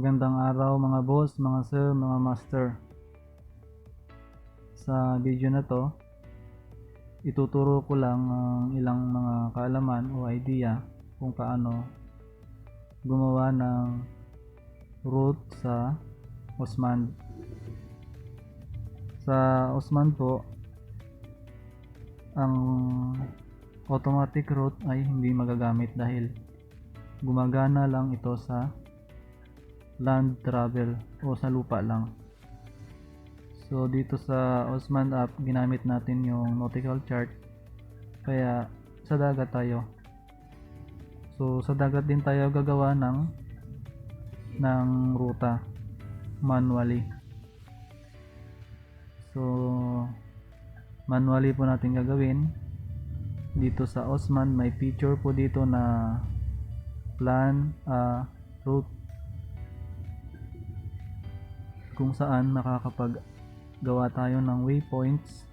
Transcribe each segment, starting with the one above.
Magandang araw mga boss, mga sir, mga master. Sa video na to, ituturo ko lang ang ilang mga kaalaman o idea kung paano gumawa ng root sa Osman. Sa Osman po, ang automatic root ay hindi magagamit dahil gumagana lang ito sa land travel o sa lupa lang. So dito sa Osman app, ginamit natin yung nautical chart, kaya sa dagat tayo. So sa dagat din tayo gagawa ng ruta manually. So manually po natin gagawin. Dito sa Osman may feature po dito na plan a route, kung saan makakapaggawa tayo ng waypoints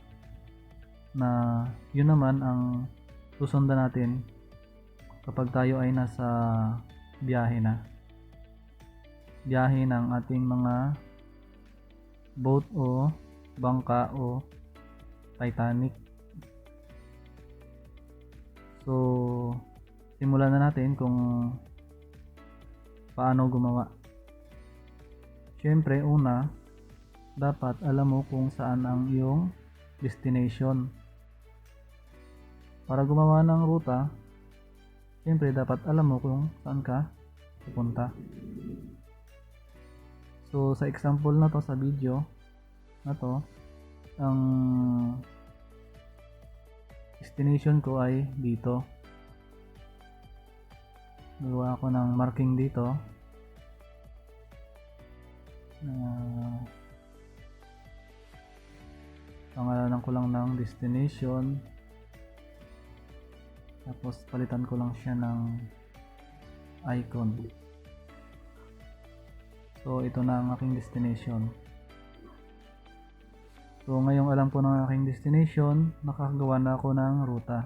na yun naman ang susundan natin kapag tayo ay nasa biyahe ng ating mga boat o bangka o Titanic. So simulan na natin kung paano gumawa. Siyempre, una, dapat alam mo kung saan ang iyong destination. Para gumawa ng ruta, siyempre dapat alam mo kung saan ka pupunta. So sa example na to, sa video na to, ang destination ko ay dito. Gawa ako ng marking dito. Pangalanan ko lang ng destination, tapos palitan ko lang siya ng icon. So ito na ang aking destination. So ngayong alam ko ng aking destination, nakagawa na ako ng ruta.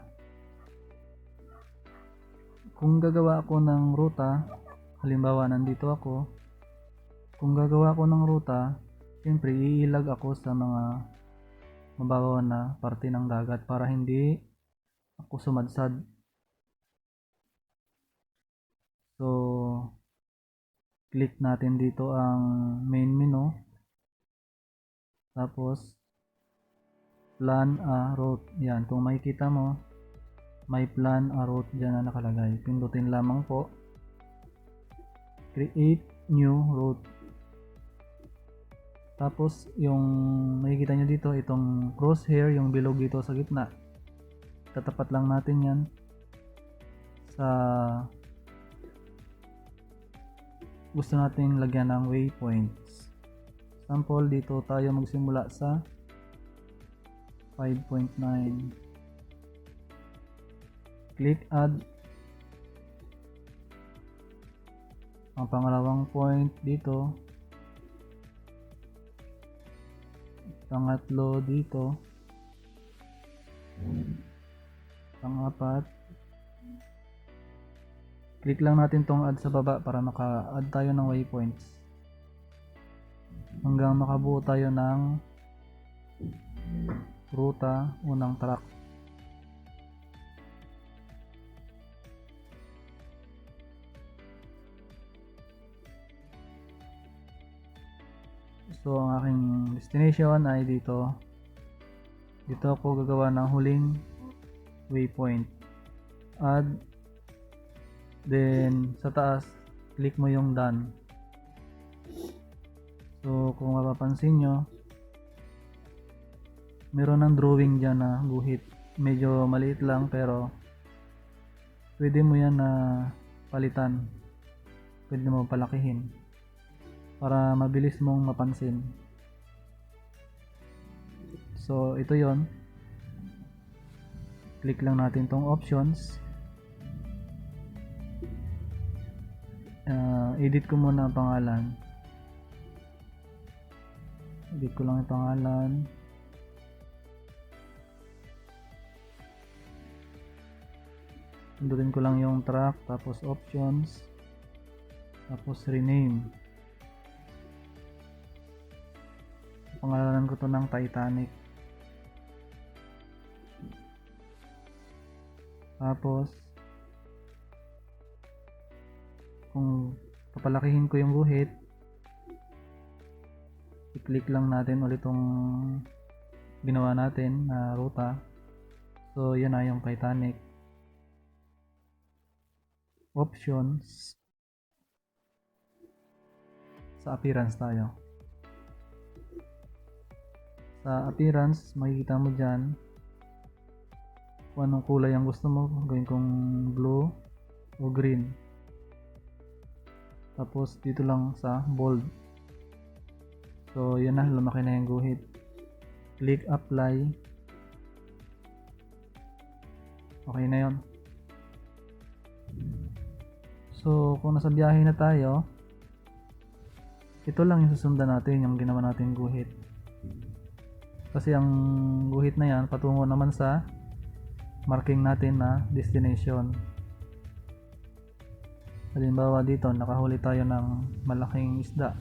Kung gagawa ako ng ruta, halimbawa nandito ako, kung gagawa ako ng ruta, siyempre iilag ako sa mga mababaw na parte ng dagat para hindi ako sumadsad. So click natin dito ang main menu, tapos plan a route. Yan, kung makikita mo, may plan a route dyan na nakalagay. Pindutin lamang po, create new route. Tapos yung makikita nyo dito, itong crosshair, yung bilog dito sa gitna, tatapat lang natin yan sa gusto nating lagyan ng waypoints. Sample, dito tayo magsimula sa 5.9. Click add. Ang pangalawang point dito, pangatlo dito, pangapat. Click lang natin tong add sa baba para maka-add tayo ng waypoints hanggang makabuo tayo ng ruta o ng track. So ang aking destination ay dito. Dito ako gagawa ng huling waypoint. Add. Then sa taas, click mo yung done. So kung mapapansin nyo, meron ng drawing dyan na guhit. Medyo maliit lang pero pwede mo yan na palitan. Pwede mo palakihin para mabilis mong mapansin. So ito yon. Click lang natin tong options. Edit ko muna ang pangalan. Edit ko lang yung pangalan. Pindutin ko lang yung track, tapos options, tapos rename. Pangalanan ko to ng Titanic. Tapos kung papalakihin ko yung guhit, i-click lang natin ulit tong ginawa natin na ruta. So yan na yung Titanic. Options, sa appearance tayo. Sa appearance, makikita mo dyan kung anong kulay ang gusto mo. Gawin kong blue o green. Tapos dito lang sa bold. So yan na, lumaki na yung guhit. Click apply. Okay na yon. So kung nasa biyahe na tayo, ito lang yung susundan natin, yung ginawa natin guhit. Kasi ang guhit na yan patungo naman sa marking natin na destination. Halimbawa dito, nakahuli tayo ng malaking isda.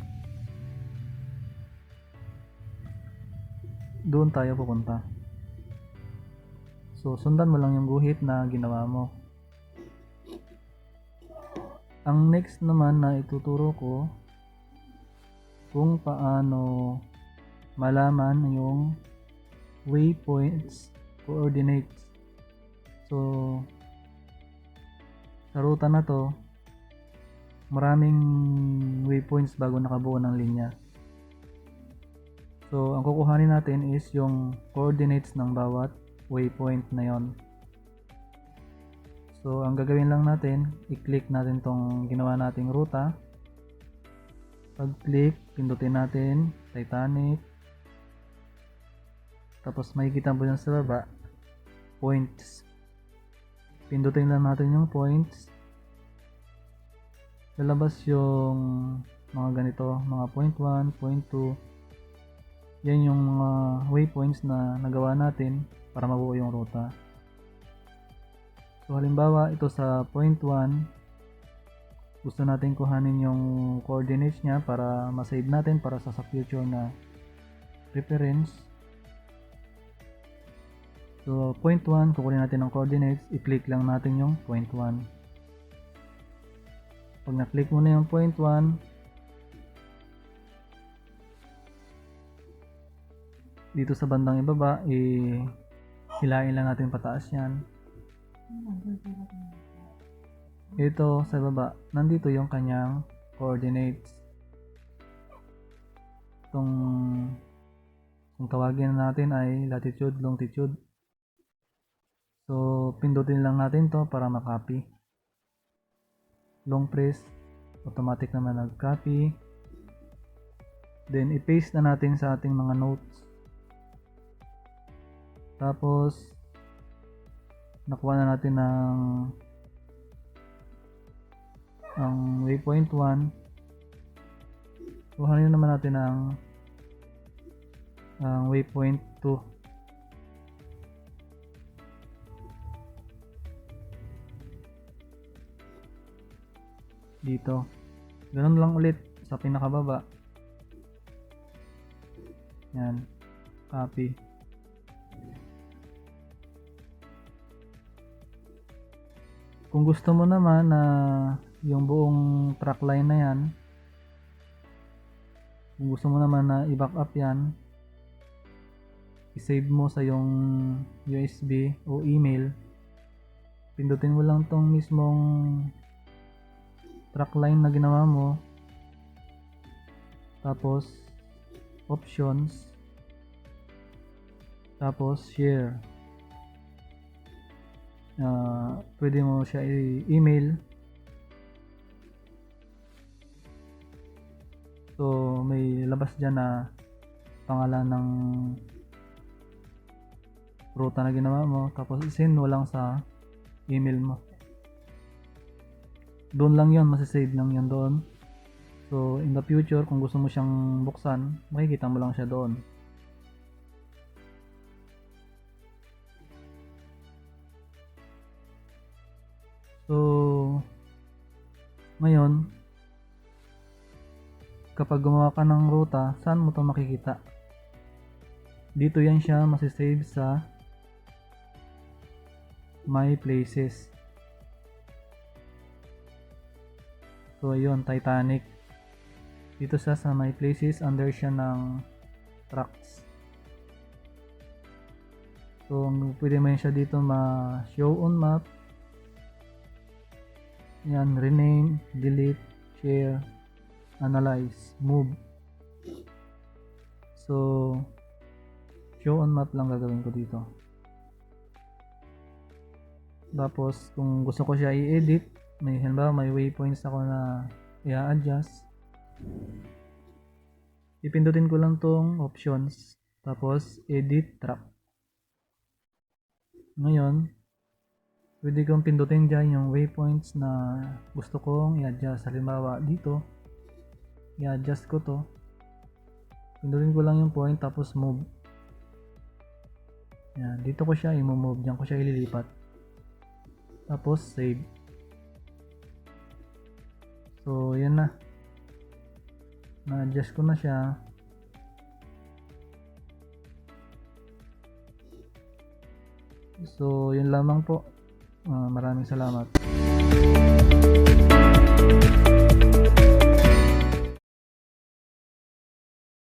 Doon tayo pupunta. So sundan mo lang yung guhit na ginawa mo. Ang next naman na ituturo ko kung paano malaman yung waypoints, coordinates. So sa ruta na to, maraming waypoints bago nakabuo ng linya. So ang kukuhanin natin is yung coordinates ng bawat waypoint na yon. So ang gagawin lang natin, i-click natin tong ginawa nating ruta. Pag-click, pindutin natin Titanic. Tapos makikita mo dyan sa baba, points. Pindutin lang natin yung points. Lalabas yung mga ganito, mga point 1, point 2. Yan yung mga waypoints na nagawa natin para mabuo yung ruta. So halimbawa, ito sa point 1, gusto natin kuhanin yung coordinates niya para ma-save natin para sa future na reference. So point 1, kukunin natin ng coordinates, i-click lang natin yung point 1. Pag na-click mo na yung point 1, dito sa bandang ibaba, hilain lang natin pataas yan. Ito sa baba, nandito yung kanyang coordinates. Kung tawagin natin ay latitude, longitude. So pindutin lang natin to para makopy. Long press, automatic naman nag-copy. Then i-paste na natin sa ating mga notes. Tapos nakuha na natin ang waypoint 1. Kuhanin naman natin ang waypoint 2. Dito. Ganun lang ulit sa pinakababa. Yan. Copy. Kung gusto mo naman na yung buong track line na yan, kung gusto mo naman na i-back up yan, i-save mo sa yung USB o email, pindutin mo lang tong mismong track line na ginawa mo, tapos options, tapos share. Pwede mo siya i-email. So may labas dyan na pangalan ng ruta na ginawa mo, tapos i-send mo lang sa email mo. Doon lang yun, masasave lang yun doon. So in the future, kung gusto mo siyang buksan, makikita mo lang siya doon. So ngayon, kapag gumawa ka ng ruta, saan mo to makikita? Dito yan siya masisave sa My Places. So ayun, Titanic. Dito sa My Places, under siya ng tracks. So pwede mo yan siya dito ma-show on map. Yan, rename, delete, share, analyze, move. So show on map lang gagawin ko dito. Tapos kung gusto ko siya i-edit, halimbawa may waypoints ako na i-adjust, ipindutin ko lang tong options, tapos edit track. Ngayon pwede kong pindutin dyan yung waypoints na gusto kong i-adjust. Halimbawa dito, i-adjust ko to, pindutin ko lang yung point tapos move. Yan, dito ko siya i-move, dyan ko siya ililipat, tapos save. So yan na, na-adjust ko na siya. So yun lamang po. Maraming salamat.